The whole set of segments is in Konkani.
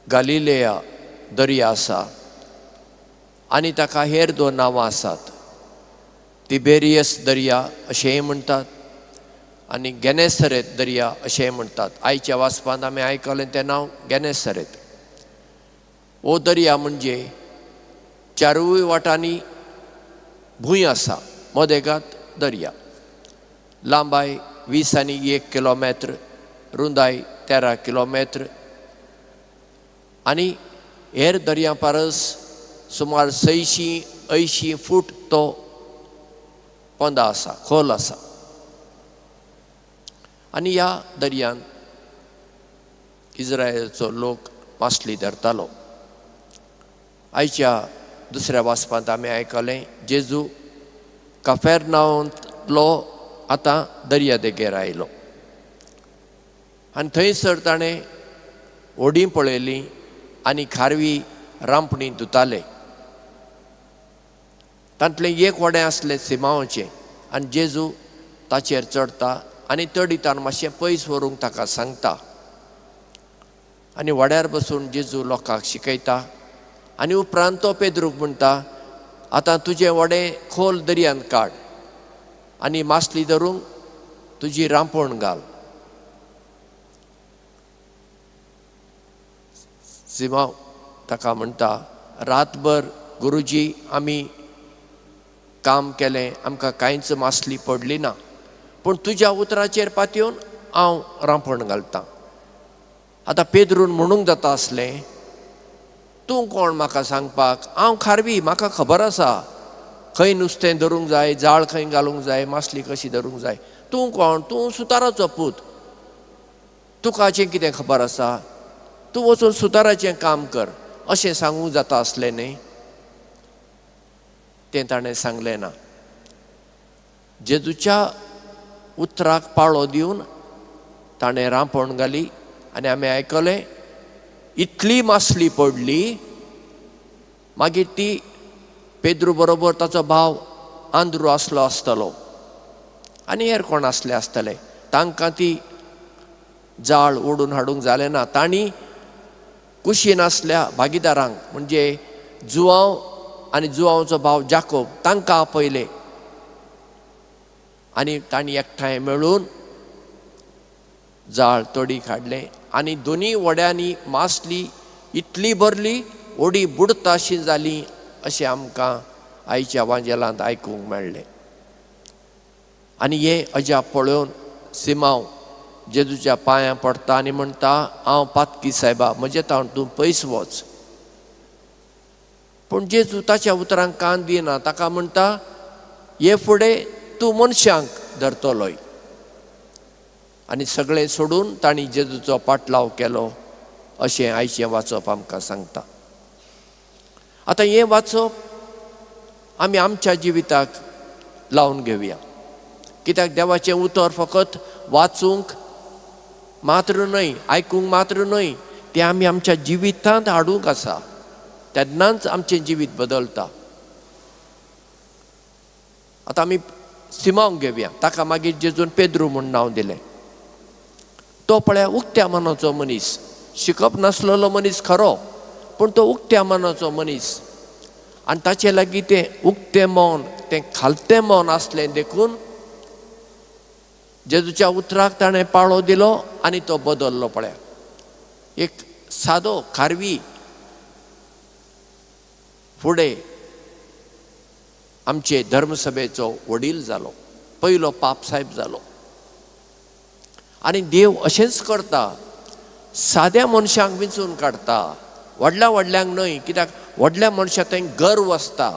गालिलेया दर्या आसा आनी ताका हेर दोन नांवां आसात. तिबेरियस दर्या अशेंय म्हणटात आनी गेनेसरेत दर्या अशेंय म्हणटात. आयच्या वाचपांत आमी आयकलें तें नांव गेनेसरेत. हो दर्या म्हणजे चारूय वाटांनी भूंय आसा, मदेगांत दर्या. लांबाय 20 आनी 1 किलोमीटर, रुंदाय 13 किलोमीटर आनी हेर दर्या परस सुमार 680 फूट तो पोंदा आसा, खोल आसा. आनी ह्या दर्यान इस्रायेलचो लोक मासली धरतालो. आयच्या दुसऱ्या वाचपांत आमी आयकलें जेजू कफर्नाऊमतलो आतां दर्या देगेर आयलो आनी थंयसर ताणें व्हडीं पळयलीं आनी खारवी रांपणी धुताले. तांतलें एक व्हडें आसलें सिमावाचें आनी जेजू ताचेर चडटा आनी तडितान मातशें पयस व्हरूंक ताका सांगता. आनी व्हड्यार बसून जेजू लोकांक शिकयता आनी उपरांत तो पेद्रूक म्हणटा, आतां तुजें व्हडें खोल दर्यांत काड आनी मासली धरूंक तुजी रांपण घाल. सिमाव ताका म्हणटा, रातभर गुरुजी आमी काम केलें, आमकां कांयच मासली पडली ना, पूण तुज्या उतराचेर पातयेवन हांव रांपण घालतां. आतां पेद्रून म्हणूंक जाता आसलें, तूं कोण म्हाका सांगपाक? हांव खारवी, म्हाका खबर आसा खंय नुस्तें धरूंक जाय, जाळ खंय घालूंक जाय, मासली कशी धरूंक जाय. तूं कोण? तूं सुताराचो पूत, तुका हाचें कितें खबर आसा? तूं वचून सुताराचें काम कर, अशें सांगूंक जाता आसलें न्ही. तें ताणें सांगलें ना. जेजूच्या उतराक पाळो दिवन ताणें रांपण घाली आनी आमी आयकलें इतली मासली पडली. मागीर ती पेद्रू बरोबर ताचो भाव आंद्रू आसलो आसतलो आनी हेर कोण आसले आसतले. तांकां ती जाळ ओडून हाडूंक जालें ना. तांणी कुशीन आसल्या भागीदारांक म्हणजे जुआंव आनी जुआंवचो भाव जाकोब तांकां आपयले आनी तांणी एकठांय मेळून जाळ तोडीक हाडलें आनी दोनी व्हड्यांनी मासली इतली भरली व्हडी बुडताशी जाली अशें आमकां आयच्या वांजेलांत आयकूंक मेळ्ळें. आनी हे अजाप पळोवन सिमाव जेजूच्या पांयां पडटा आनी म्हणटा, हांव पातकी सायबा, म्हजे तावन तूं पयस वच. पूण जेजू ताच्या उतरांक कान दिना. ताका म्हणटा, हे फुडें तूं मनशांक धरतलोय. आनी सगळें सोडून तांणी जेजूचो पाटलाव केलो अशें आयचें वाचप आमकां सांगता. आतां हें वाचप आमी आमच्या जिविताक लावन घेवया. कित्याक देवाचें उतर फकत वाचूंक मात्र न्हय, आयकूंक मात्र न्हय, तें आमी आमच्या जिवितांत हाडूंक आसा. तेन्नाच आमचें जिवीत बदलता. आतां आमी सिमांक घेवया. ताका मागीर जेजून पेद्रू म्हूण नांव दिलें. तो पळया उक्त्या मनाचो मनीस, शिकप नासलेलो मनीस खरो, पूण तो उक्त्या मनाचो मनीस. आनी ताचे लागीं तें उक्तें मन, तें खालतें मन आसलें देखून जेजूच्या उतराक ताणें पाळो दिलो आनी तो बदललो. पळया, एक सादो खारवी फुडें आमचे धर्मसभेचो वडील जालो, पयलो पाप साहेब जालो. आनी देव अशेंच करता, साद्या मनशांक विंचून काडटा, व्हडल्या व्हडल्यांक न्हय. कित्याक व्हडल्या मनशाक थंय गर्व आसता.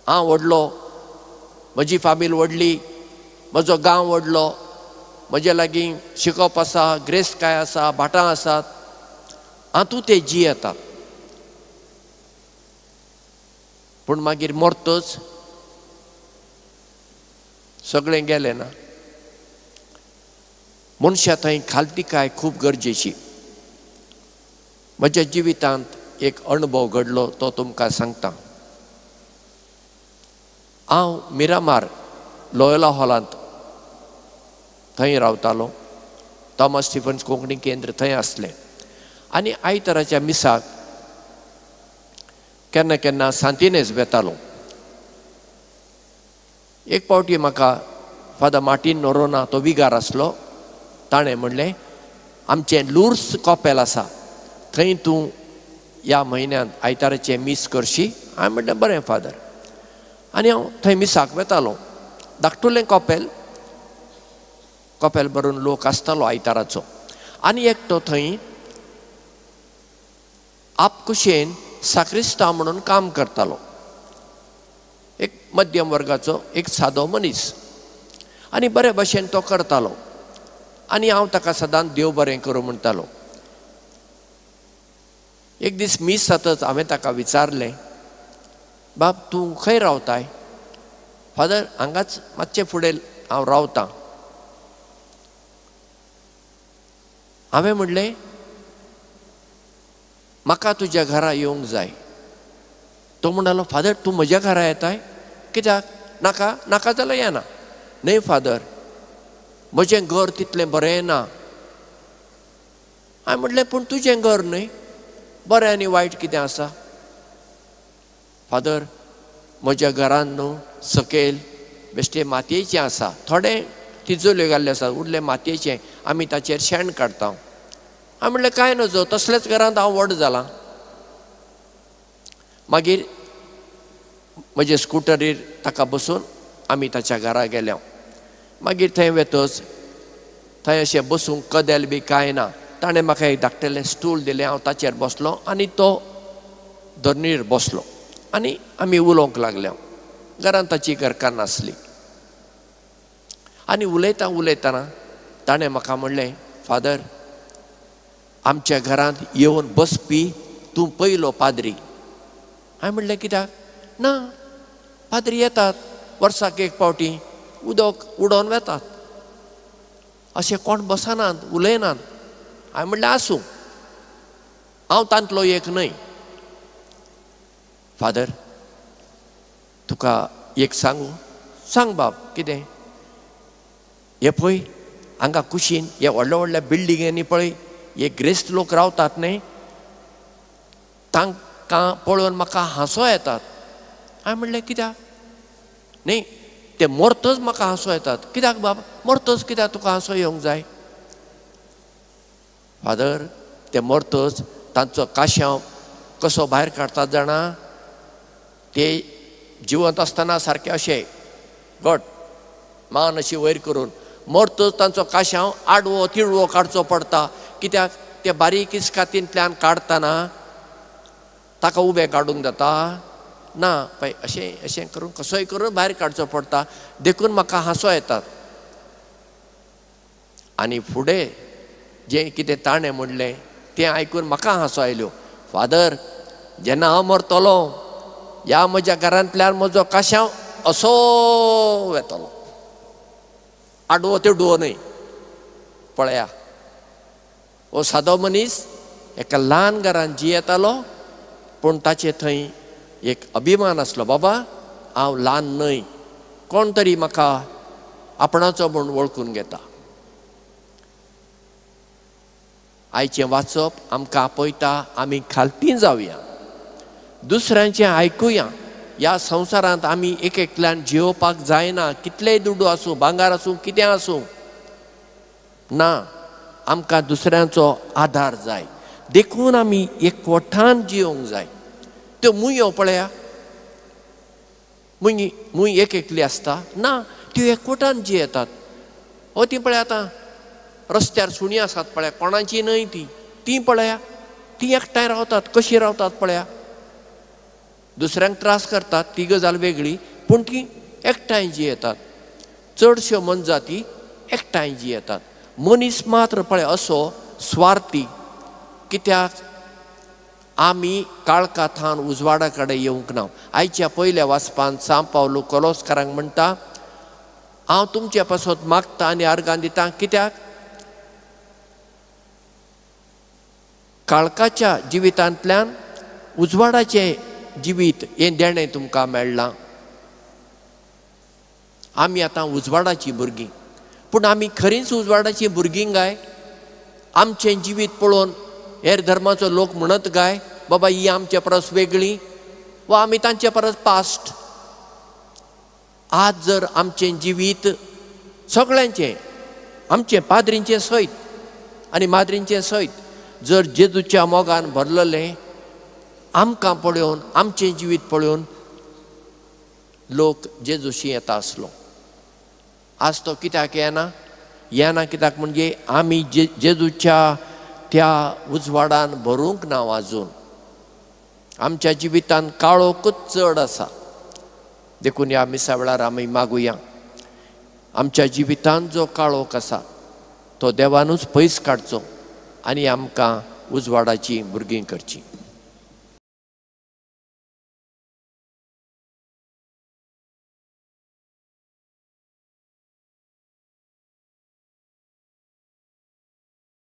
हांव व्हडलो, म्हजी फामील व्हडली, म्हजो गांव व्हडलो, म्हजे लागीं शिकप आसा, ग्रेस्त आसा, भाटां आसात, हातूं ते जी येता. पूण मागीर मरतच सगळें गेलें ना. मनशा थंय खालतिकाय खूब गरजेची. म्हज्या जिवितांत एक अणभव घडलो, तो तुमकां सांगता. हांव मिरामार लोयोला हॉलांत थंय रावतालो. थॉमस स्टिफन्स कोंकणी केंद्र थंय आसलें. आनी आयताराच्या मिसाक केन्ना केन्ना सांतिनेज वेतालो. एक पावटी म्हाका फादर मार्टीन नोरोना तो विगार आसलो, ताणें म्हणलें आमचें लुर्स कॉपेल आसा थंय तूं ह्या म्हयन्यांत आयताराचें मीस करशी. हांवें म्हणलें बरें फादर. आनी हांव थंय मिसाक वेतालो. धाकटुलें कॉपेल भरून लोक आसतालो आयताराचो. आनी एकटो थंय आपकुशेन साक्रिस्तांव म्हणून काम करतालो, एक मध्यम वर्गाचो एक सादो मनीस. आनी बरे भशेन तो करतालो. आनी हांव ताका सदांच देव बरें करूं म्हणटालो. एक दीस मीस जातच हांवें ताका विचारलें, बाब तूं खंय रावताय? फादर हांगाच मातशें फुडें हांव रावतां. हांवें म्हणलें म्हाका तुज्या घरा येवंक जाय. तो म्हणटालो फादर तूं म्हज्या घरा येताय? कित्याक? नाका नाका जाल्यार येना. न्हय फादर, म्हजें घर तितलें बरें ना. हांवें म्हणलें पूण तुजें घर न्हय, बरें आनी वायट कितें आसा? फादर म्हज्या घरान न्हू सकयल बेश्टें मातयेचें आसा, थोडें तिजोल्यो घाल्ले आसात, उरलें मातयेचें, आमी ताचेर शेण काडटा. हांवें म्हणलें कांय नजो, तसलेच घरांत हांव व्हड जालां. मागीर म्हजे स्कुटरीर ताका बसून आमी ताच्या घरा गेल्या. मागीर थंय वेतच थंय अशें बसूंक कदेल बी कांय ना. ताणें म्हाका एक धाकटेलें स्टूल दिलें, हांव ताचेर बसलो आनी तो धरणीर बसलो आनी आमी उलोवंक लागल्या. घरांत ताची घरकार नासली. आनी उलयतना ताणें म्हाका म्हणलें फादर आमच्या घरांत येवन बसपी तूं पयलो पाद्री. हांवें म्हणलें कित्याक? ना पाद्री येतात वर्साक एक पावटी, उदक उडोवन वेतात, अशें कोण बसनात उलयनात. हांवें म्हणलें आसूं, हांव तांतलो एक न्हय. फादर तुका एक सांगू? सांग बाब कितें? हे पळय हांगा कुशीन हे व्हडल्या व्हडल्या बिल्डिंगेनी पळय हे ग्रेस्त लोक रावतात न्हय, तांकां पळोवन म्हाका हांसो येतात. हांवें म्हणलें कित्याक? न्हय ते मरतच म्हाका हांसो येतात. कित्याक बाब मरतच कित्याक तुका हांसो येवंक जाय? फादर ते मरतच तांचो काश्यांव कसो भायर काडटात जाणा, ते जिवंत आसतना सारके अशें घट मान अशी वयर करून, मरतच तांचो काश्यांव आडवो तिडवो काडचो पडटा. कित्याक? ते बारीक इस्कातींतल्यान काडटना ताका उबें काडूंक जाता ना पळय, अशें अशें करून कसोय करून भायर काडचो पडटा. देखून म्हाका हांसो येतात. आनी फुडें जें कितें ताणें म्हणलें तें आयकून म्हाका हांसो आयल्यो. फादर जेन्ना हांव मरतलो ह्या म्हज्या घरांतल्यान म्हजो काश्यांव असो वेतलो, आडवो तिडवो न्हय. पळया हो सादो मनीस एका ल्हान घरांत जियेतालो, पूण ताचे थंय एक अभिमान आसलो, बाबा हांव ल्हान न्हय, कोण तरी म्हाका आपणाचो म्हूण वळखून घेता. आयचें वाचप आमकां आपयता आमी खालती जावया, दुसऱ्यांचें आयकुया. ह्या संवसारांत आमी एक एकल्यान जियोवपाक जायना. कितलेय दुडू आसूं, भांगार आसूं, कितें आसूं ना, आमकां दुसऱ्यांचो आधार जाय. देखून आमी एकवटान जियोंक जाय. त्यो मुयो पळया, मूय एक एकली आसता ना, त्यो एकवटान जियेतात. हो ती पळय आतां रस्त्यार सुणी आसात पळया, कोणाची न्हय ती पळया, ती एकठांय रावतात. कशी रावतात पळया, दुसऱ्यांक त्रास करतात ती गजाल वेगळी, पूण ती एकठांय जियेतात. चडश्यो मनजाती एकठांय जियेतात. मनीस मात्र पळय असो स्वार्थी. कित्याक? आमी काळखांत उजवाडा कडेन येवंक ना. आयच्या पयल्या वाचपांत सांव पावलो कोलोसकारांक म्हणटा, हांव तुमचे पासत मागता आनी अर्गां दिता. कित्याक? काळखाच्या जिवितांतल्यान उजवाडाचें जिवीत हें देणें तुमकां मेळ्ळां. आमी आतां उजवाडाची भुरगीं, पूण आमी खरींच उजवाडाची भुरगीं काय? आमचें जिवीत पळोवन हेर धर्माचो लोक म्हणत काय बाबा ही आमच्या परस वेगळी वा आमी तांच्या परस पास्ट. आज जर आमचें जिवीत सगळ्यांचें आमचें पाद्रींचें सयत आनी माद्रींचें सयत जर जेजूच्या मोगान भरलेलें आमकां पळोवन आमचें जिवीत पळोवन लोक जेजूशी येता आसलो. आज तो कित्याक येना कित्याक म्हणजे आमी जेजूच्या त्या उजवाडान भरूंक ना वाजून. आमच्या जिवितान काळोखूच चड आसा. देखून ह्या मिसा वेळार आमी मागुया आमच्या जिवितान जो काळोख आसा तो देवानूच पयस काडचो आनी आमकां उजवाडाची भुरगीं करची.